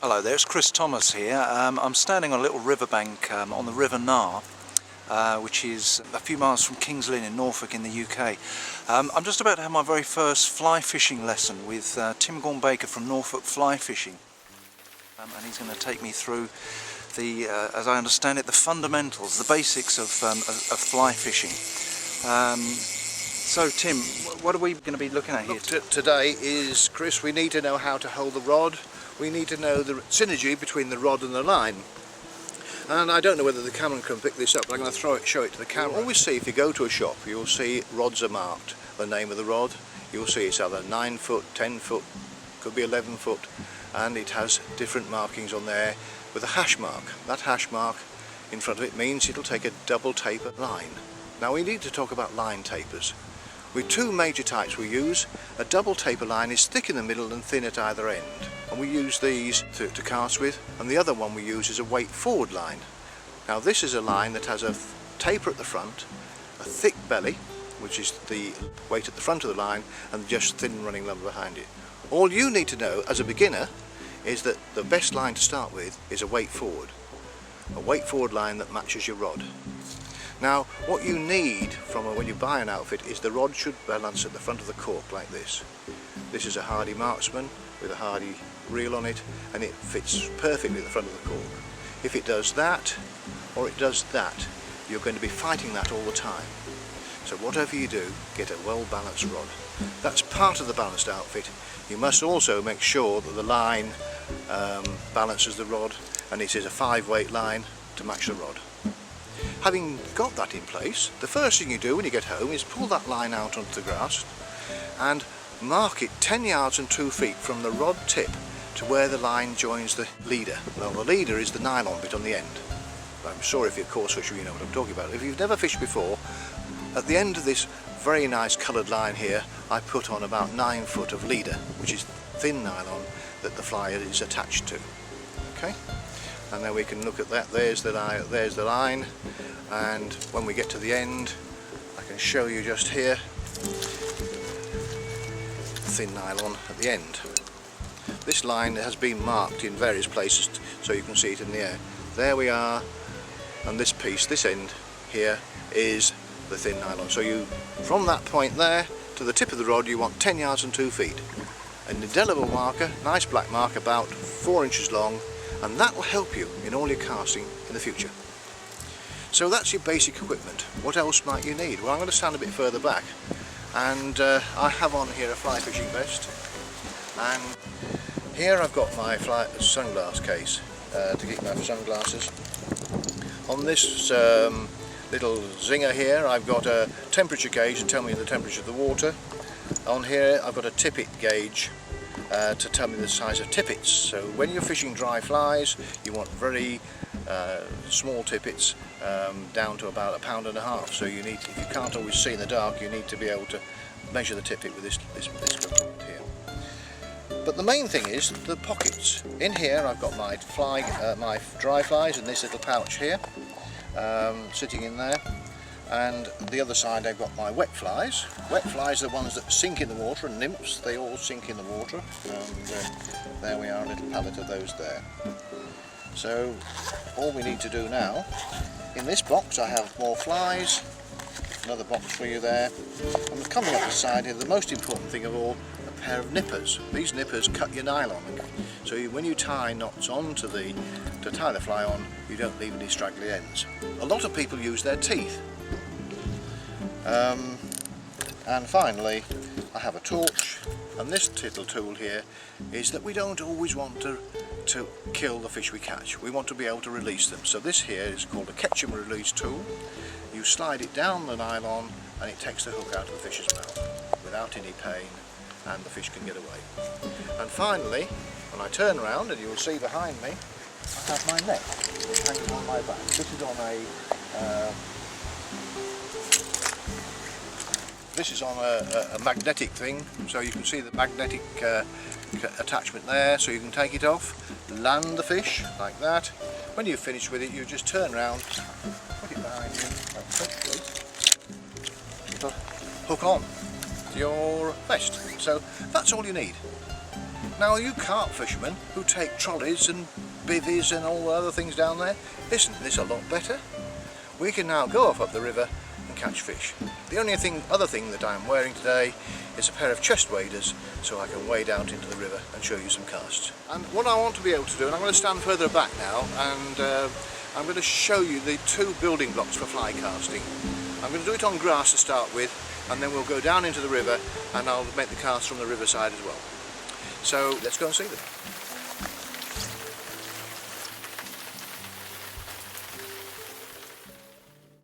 Hello there, it's Chris Thomas here. I'm standing on a little riverbank on the River Nar, which is a few miles from King's Lynn in Norfolk in the UK. I'm just about to have my very first fly fishing lesson with Tim Gaunt-Baker from Norfolk Fly Fishing. And he's going to take me through the, as I understand it, the fundamentals, the basics of fly fishing. So Tim, what are we going to be looking at here? Today is, Chris, we need to know how to hold the rod. We need to know the synergy between the rod and the line. And I don't know whether the camera can pick this up, but I'm going to show it to the camera. Always see, if you go to a shop, you'll see rods are marked. The name of the rod, you'll see it's either 9 foot, 10 foot, could be 11 foot, and it has different markings on there with a hash mark. That hash mark in front of it means it'll take a double taper line. Now we need to talk about line tapers. With two major types we use. A double taper line is thick in the middle and thin at either end, and we use these to cast with, and the other one we use is a weight forward line. Now this is a line that has a taper at the front, a thick belly, which is the weight at the front of the line, and just thin running lumber behind it. All you need to know as a beginner is that the best line to start with is a weight forward line that matches your rod. Now what you need from when you buy an outfit is the rod should balance at the front of the cork like this. This is a Hardy Marksman with a Hardy reel on it, and it fits perfectly at the front of the cork. If it does that or it does that, you're going to be fighting that all the time. So whatever you do, get a well balanced rod. That's part of the balanced outfit. You must also make sure that the line balances the rod, and it is a 5-weight line to match the rod. Having got that in place, the first thing you do when you get home is pull that line out onto the grass and mark it 10 yards and 2 feet from the rod tip to where the line joins the leader. Well, the leader is the nylon bit on the end. I'm sure if you're a coarse fisher you know what I'm talking about. If you've never fished before, at the end of this very nice coloured line here, I put on about 9 foot of leader, which is thin nylon that the fly is attached to. Okay? And then we can look at that. There's the line, and when we get to the end, I can show you just here, thin nylon at the end. This line has been marked in various places so you can see it in the air. There we are, and this piece, this end here, is the thin nylon. So you, from that point there to the tip of the rod, you want 10 yards and 2 feet. An indelible marker, nice black mark about 4 inches long, and that will help you in all your casting in the future. So that's your basic equipment. What else might you need? Well, I'm going to stand a bit further back, and I have on here a fly fishing vest, and here I've got my sunglass case to keep my sunglasses. On this little zinger here I've got a temperature gauge to tell me the temperature of the water. On here I've got a tippet gauge to tell me the size of tippets. So when you're fishing dry flies, you want very small tippets down to about 1.5 pounds. So you need, if you can't always see in the dark, you need to be able to measure the tippet with this equipment here. But the main thing is the pockets. In here I've got my my dry flies in this little pouch here, sitting in there. And the other side I've got my wet flies. Wet flies are the ones that sink in the water, and nymphs, they all sink in the water. And there we are, a little pallet of those there. So all we need to do now, in this box I have more flies, another box for you there. And coming up the side here, the most important thing of all, a pair of nippers. These nippers cut your nylon. So when you tie knots onto to tie the fly on, you don't leave any straggly ends. A lot of people use their teeth. And finally I have a torch, and this little tool here is that we don't always want to kill the fish we catch. We want to be able to release them. So this here is called a catch and release tool. You slide it down the nylon and it takes the hook out of the fish's mouth without any pain, and the fish can get away. And finally, when I turn around, and you'll see behind me, I have my net hanging on my back. This is on a magnetic thing, so you can see the magnetic attachment there, so you can take it off, land the fish like that. When you've finished with it, you just turn around, put it behind you, like so, it'll hook on to your vest. So that's all you need. Now you carp fishermen who take trolleys and bivvies and all the other things down there, isn't this a lot better? We can now go off up the river and catch fish. The only other thing that I'm wearing today is a pair of chest waders, so I can wade out into the river and show you some casts. And what I want to be able to do, and I'm going to stand further back now, and I'm going to show you the two building blocks for fly casting. I'm going to do it on grass to start with, and then we'll go down into the river and I'll make the cast from the riverside as well. So let's go and see them.